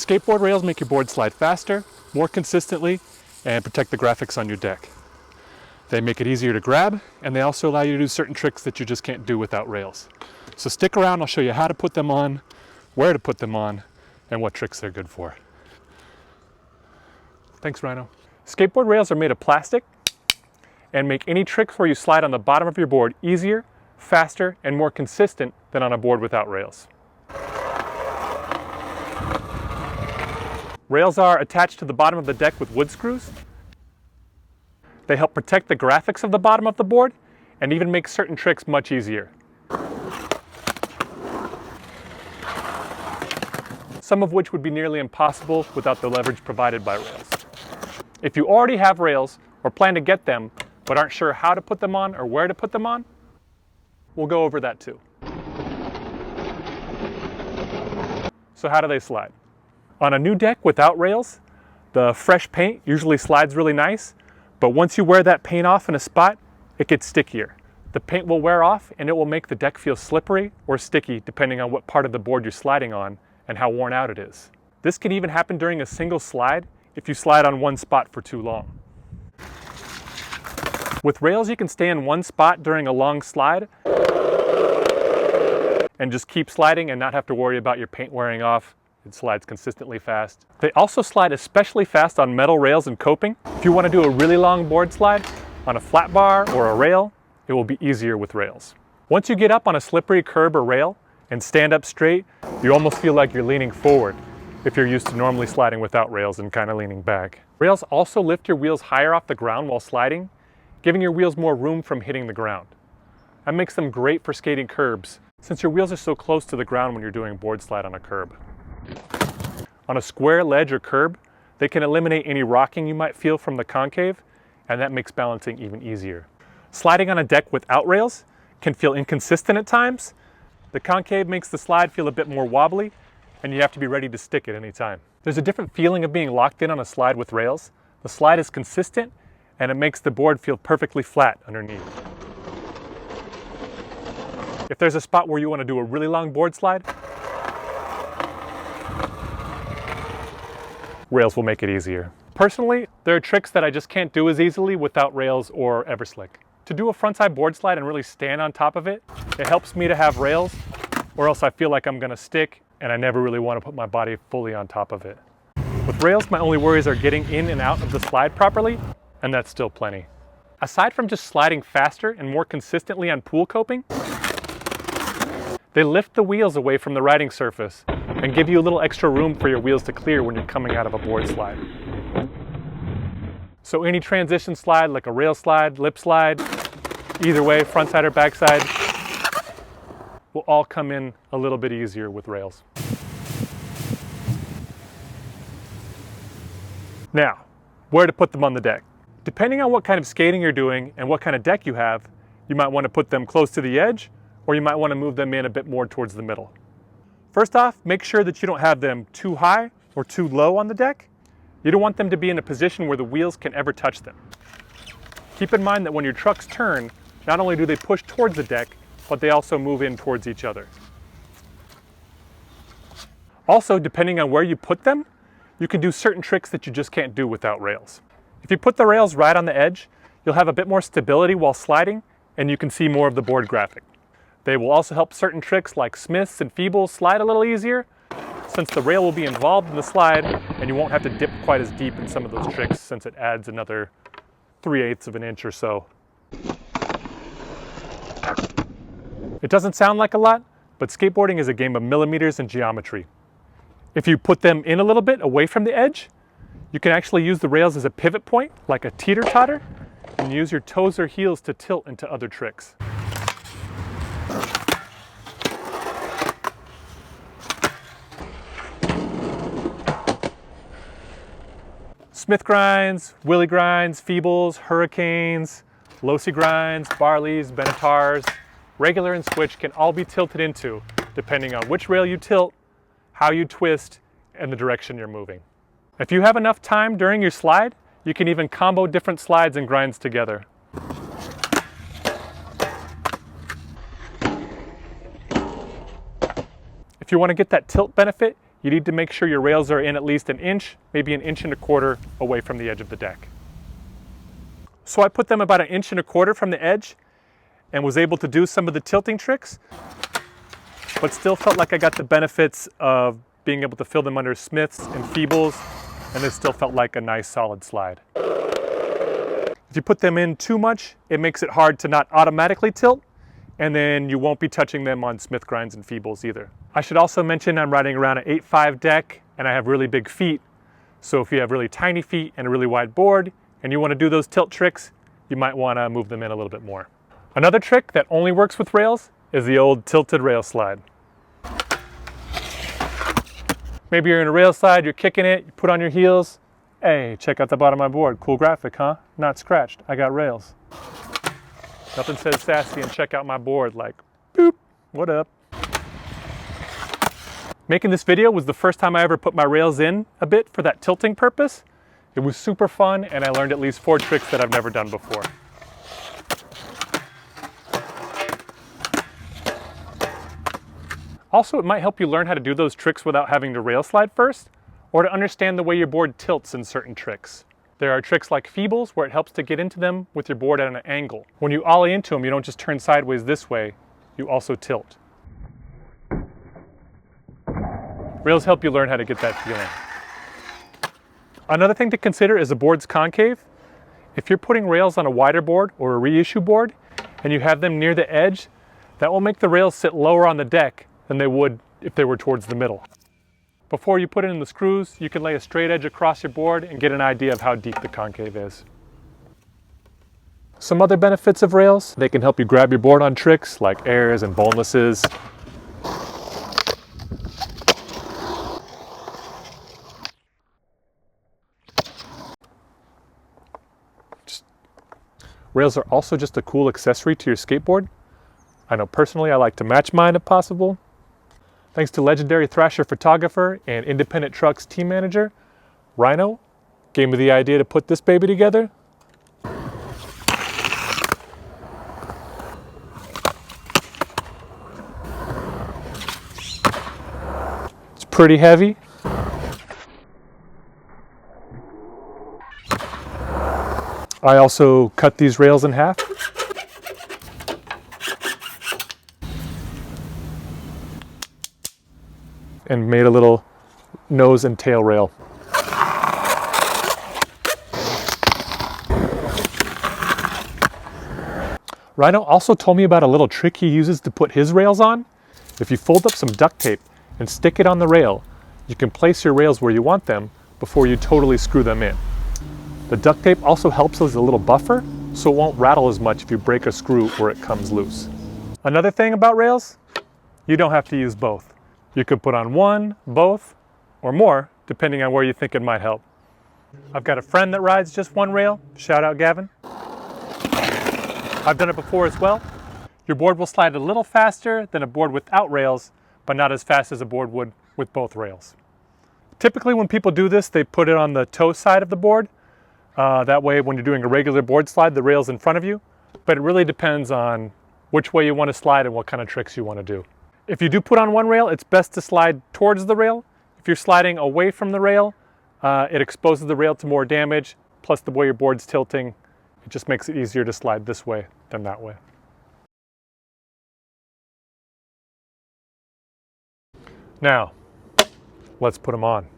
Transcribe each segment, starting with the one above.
Skateboard rails make your board slide faster, more consistently, and protect the graphics on your deck. They make it easier to grab, and they also allow you to do certain tricks that you just can't do without rails. So stick around, I'll show you how to put them on, where to put them on, and what tricks they're good for. Thanks, Rhino. Skateboard rails are made of plastic and make any tricks where you slide on the bottom of your board easier, faster, and more consistent than on a board without rails. Rails are attached to the bottom of the deck with wood screws. They help protect the graphics of the bottom of the board and even make certain tricks much easier. Some of which would be nearly impossible without the leverage provided by rails. If you already have rails or plan to get them but aren't sure how to put them on or where to put them on, we'll go over that too. So how do they slide? On a new deck without rails, the fresh paint usually slides really nice, but once you wear that paint off in a spot, it gets stickier. The paint will wear off and it will make the deck feel slippery or sticky depending on what part of the board you're sliding on and how worn out it is. This can even happen during a single slide if you slide on one spot for too long. With rails, you can stay in one spot during a long slide and just keep sliding and not have to worry about your paint wearing off. It slides consistently fast. They also slide especially fast on metal rails and coping. If you want to do a really long board slide on a flat bar or a rail, it will be easier with rails. Once you get up on a slippery curb or rail and stand up straight, you almost feel like you're leaning forward if you're used to normally sliding without rails and kind of leaning back. Rails also lift your wheels higher off the ground while sliding, giving your wheels more room from hitting the ground. That makes them great for skating curbs, since your wheels are so close to the ground when you're doing a board slide on a curb. On a square ledge or curb, they can eliminate any rocking you might feel from the concave, and that makes balancing even easier. Sliding on a deck without rails can feel inconsistent at times. The concave makes the slide feel a bit more wobbly, and you have to be ready to stick at any time. There's a different feeling of being locked in on a slide with rails. The slide is consistent, and it makes the board feel perfectly flat underneath. If there's a spot where you want to do a really long board slide, rails will make it easier. Personally, there are tricks that I just can't do as easily without rails or Everslick. To do a frontside board slide and really stand on top of it, it helps me to have rails, or else I feel like I'm gonna stick and I never really want to put my body fully on top of it. With rails, my only worries are getting in and out of the slide properly, and that's still plenty. Aside from just sliding faster and more consistently on pool coping, they lift the wheels away from the riding surface and give you a little extra room for your wheels to clear when you're coming out of a board slide. So any transition slide, like a rail slide, lip slide, either way, front side or back side, will all come in a little bit easier with rails. Now, where to put them on the deck? Depending on what kind of skating you're doing and what kind of deck you have, you might want to put them close to the edge, or you might want to move them in a bit more towards the middle. First off, make sure that you don't have them too high or too low on the deck. You don't want them to be in a position where the wheels can ever touch them. Keep in mind that when your trucks turn, not only do they push towards the deck, but they also move in towards each other. Also, depending on where you put them, you can do certain tricks that you just can't do without rails. If you put the rails right on the edge, you'll have a bit more stability while sliding, and you can see more of the board graphic. They will also help certain tricks like Smiths and Feebles slide a little easier, since the rail will be involved in the slide and you won't have to dip quite as deep in some of those tricks since it adds another 3/8 of an inch or so. It doesn't sound like a lot, but skateboarding is a game of millimeters and geometry. If you put them in a little bit away from the edge, you can actually use the rails as a pivot point, like a teeter-totter, and use your toes or heels to tilt into other tricks. Smith grinds, Willie grinds, Feebles, Hurricanes, Losi grinds, Barleys, Benetars, regular and switch can all be tilted into, depending on which rail you tilt, how you twist, and the direction you're moving. If you have enough time during your slide, you can even combo different slides and grinds together. If you want to get that tilt benefit, you need to make sure your rails are in at least an inch, maybe 1.25 inches away from the edge of the deck. So I put them about 1.25 inches from the edge and was able to do some of the tilting tricks, but still felt like I got the benefits of being able to fill them under Smiths and Feebles, and it still felt like a nice solid slide. If you put them in too much, it makes it hard to not automatically tilt, and then you won't be touching them on Smith grinds and Feebles either. I should also mention I'm riding around an 8.5 deck and I have really big feet. So if you have really tiny feet and a really wide board and you want to do those tilt tricks, you might want to move them in a little bit more. Another trick that only works with rails is the old tilted rail slide. Maybe you're in a rail slide, you're kicking it, you put on your heels. Hey, check out the bottom of my board. Cool graphic, huh? Not scratched. I got rails. Nothing says sassy and check out my board like, boop, what up? Making this video was the first time I ever put my rails in a bit for that tilting purpose. It was super fun and I learned at least 4 tricks that I've never done before. Also, it might help you learn how to do those tricks without having to rail slide first, or to understand the way your board tilts in certain tricks. There are tricks like Feebles where it helps to get into them with your board at an angle. When you ollie into them, you don't just turn sideways this way, you also tilt. Rails help you learn how to get that feeling. Another thing to consider is the board's concave. If you're putting rails on a wider board or a reissue board and you have them near the edge, that will make the rails sit lower on the deck than they would if they were towards the middle. Before you put in the screws, you can lay a straight edge across your board and get an idea of how deep the concave is. Some other benefits of rails: they can help you grab your board on tricks like airs and bonelesses. Rails are also just a cool accessory to your skateboard. I know personally I like to match mine if possible. Thanks to legendary Thrasher photographer and Independent Trucks team manager, Rhino, gave me the idea to put this baby together. It's pretty heavy. I also cut these rails in half. And made a little nose and tail rail. Rhino also told me about a little trick he uses to put his rails on. If you fold up some duct tape and stick it on the rail, you can place your rails where you want them before you totally screw them in. The duct tape also helps as a little buffer, so it won't rattle as much if you break a screw or it comes loose. Another thing about rails, you don't have to use both. You could put on one, both, or more, depending on where you think it might help. I've got a friend that rides just one rail. Shout out Gavin. I've done it before as well. Your board will slide a little faster than a board without rails, but not as fast as a board would with both rails. Typically when people do this, they put it on the toe side of the board. That way when you're doing a regular board slide, the rail's in front of you. But it really depends on which way you want to slide and what kind of tricks you want to do. If you do put on one rail, it's best to slide towards the rail. If you're sliding away from the rail, it exposes the rail to more damage, plus the way your board's tilting, it just makes it easier to slide this way than that way. Now, let's put them on.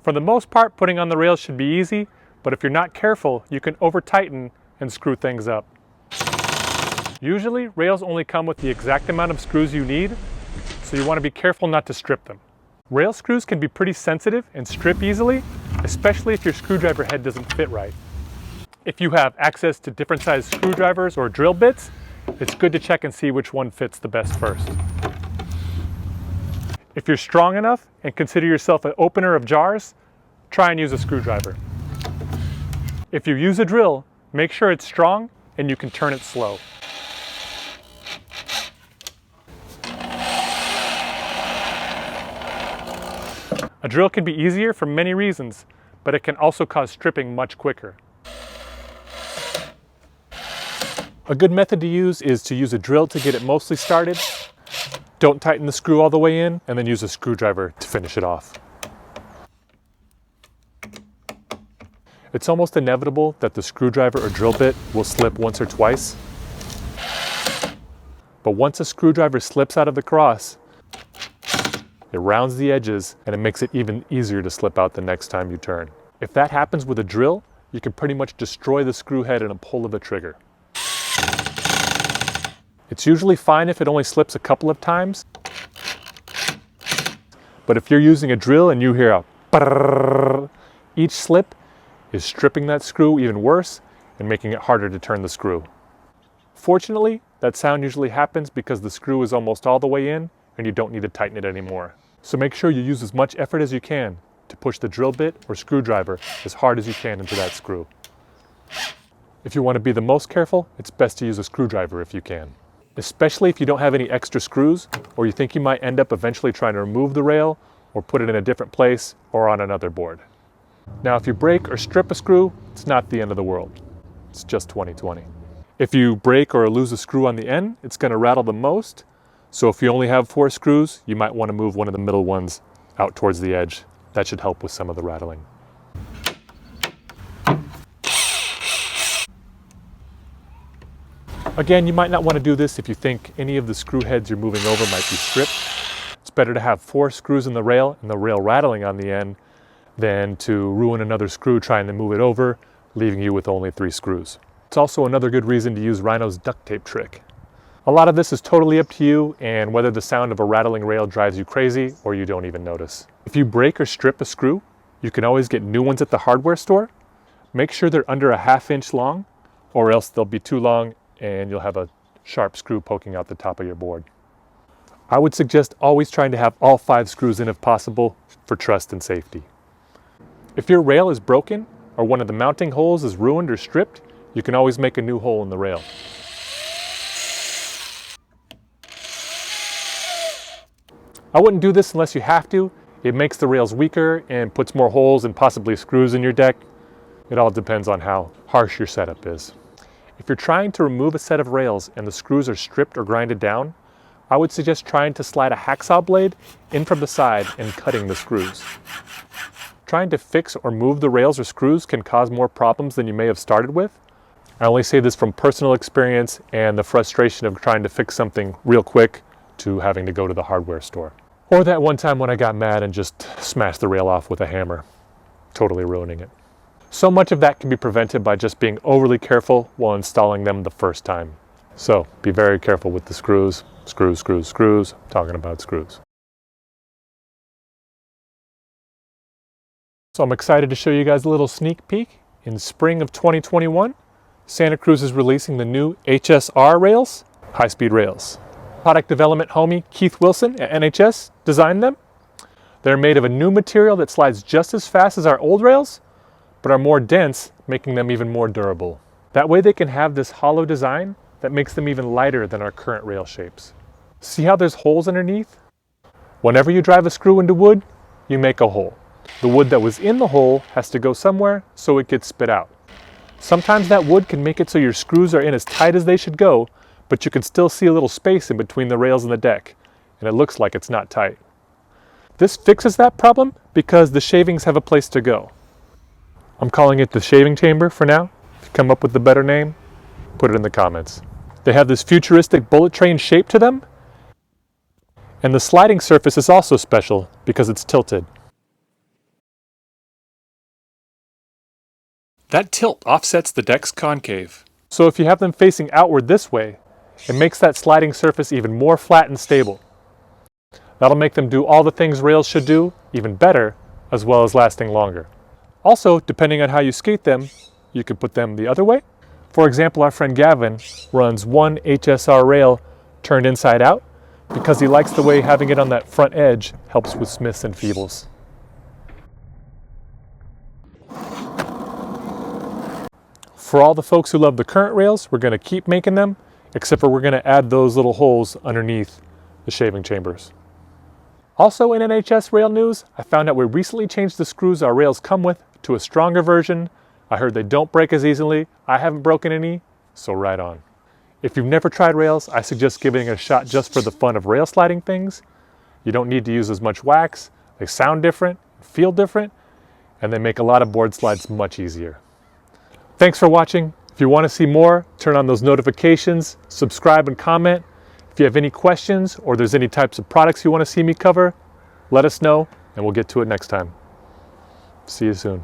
For the most part, putting on the rails should be easy, but if you're not careful, you can over-tighten and screw things up. Usually, rails only come with the exact amount of screws you need, so you want to be careful not to strip them. Rail screws can be pretty sensitive and strip easily, especially if your screwdriver head doesn't fit right. If you have access to different size screwdrivers or drill bits, it's good to check and see which one fits the best first. If you're strong enough and consider yourself an opener of jars, try and use a screwdriver. If you use a drill, make sure it's strong and you can turn it slow. A drill can be easier for many reasons, but it can also cause stripping much quicker. A good method to use is to use a drill to get it mostly started. Don't tighten the screw all the way in, and then use a screwdriver to finish it off. It's almost inevitable that the screwdriver or drill bit will slip once or twice. But once a screwdriver slips out of the cross, it rounds the edges and it makes it even easier to slip out the next time you turn. If that happens with a drill, you can pretty much destroy the screw head in a pull of a trigger. It's usually fine if it only slips a couple of times, but if you're using a drill and you hear a brrrr, each slip is stripping that screw even worse and making it harder to turn the screw. Fortunately, that sound usually happens because the screw is almost all the way in and you don't need to tighten it anymore. So make sure you use as much effort as you can to push the drill bit or screwdriver as hard as you can into that screw. If you want to be the most careful, it's best to use a screwdriver if you can. Especially if you don't have any extra screws or you think you might end up eventually trying to remove the rail or put it in a different place or on another board. Now if you break or strip a screw, it's not the end of the world. It's just 2020. If you break or lose a screw on the end, it's going to rattle the most. So if you only have 4 screws, you might want to move one of the middle ones out towards the edge. That should help with some of the rattling. Again, you might not want to do this if you think any of the screw heads you're moving over might be stripped. It's better to have 4 screws in the rail and the rail rattling on the end than to ruin another screw trying to move it over, leaving you with only 3 screws. It's also another good reason to use Rhino's duct tape trick. A lot of this is totally up to you and whether the sound of a rattling rail drives you crazy or you don't even notice. If you break or strip a screw, you can always get new ones at the hardware store. Make sure they're under a 1/2 inch long or else they'll be too long and you'll have a sharp screw poking out the top of your board. I would suggest always trying to have all 5 screws in if possible for trust and safety. If your rail is broken or one of the mounting holes is ruined or stripped, you can always make a new hole in the rail. I wouldn't do this unless you have to. It makes the rails weaker and puts more holes and possibly screws in your deck. It all depends on how harsh your setup is. If you're trying to remove a set of rails and the screws are stripped or grinded down, I would suggest trying to slide a hacksaw blade in from the side and cutting the screws. Trying to fix or move the rails or screws can cause more problems than you may have started with. I only say this from personal experience and the frustration of trying to fix something real quick to having to go to the hardware store. Or that one time when I got mad and just smashed the rail off with a hammer, totally ruining it. So much of that can be prevented by just being overly careful while installing them the first time. So be very careful with the screws. Screws, screws, screws. I'm talking about screws. So I'm excited to show you guys a little sneak peek. In spring of 2021, Santa Cruz is releasing the new HSR rails, high-speed rails. Product development homie Keith Wilson at NHS designed them. They're made of a new material that slides just as fast as our old rails, but are more dense, making them even more durable. That way they can have this hollow design that makes them even lighter than our current rail shapes. See how there's holes underneath? Whenever you drive a screw into wood, you make a hole. The wood that was in the hole has to go somewhere, so it gets spit out. Sometimes that wood can make it so your screws are in as tight as they should go, but you can still see a little space in between the rails and the deck, and it looks like it's not tight. This fixes that problem because the shavings have a place to go. I'm calling it the shaving chamber for now. If you come up with a better name, put it in the comments. They have this futuristic bullet train shape to them, and the sliding surface is also special because it's tilted. That tilt offsets the deck's concave. So if you have them facing outward this way, it makes that sliding surface even more flat and stable. That'll make them do all the things rails should do, even better, as well as lasting longer. Also, depending on how you skate them, you can put them the other way. For example, our friend Gavin runs one HSR rail turned inside out because he likes the way having it on that front edge helps with Smiths and Feebles. For all the folks who love the current rails, we're going to keep making them, except for we're going to add those little holes underneath the shaving chambers. Also in NHS rail news, I found out we recently changed the screws our rails come with to a stronger version. I heard they don't break as easily. I haven't broken any, so right on. If you've never tried rails, I suggest giving it a shot just for the fun of rail sliding things. You don't need to use as much wax. They sound different, feel different, and they make a lot of board slides much easier. Thanks for watching. If you want to see more, turn on those notifications, subscribe and comment. If you have any questions or there's any types of products you want to see me cover, let us know and we'll get to it next time. See you soon.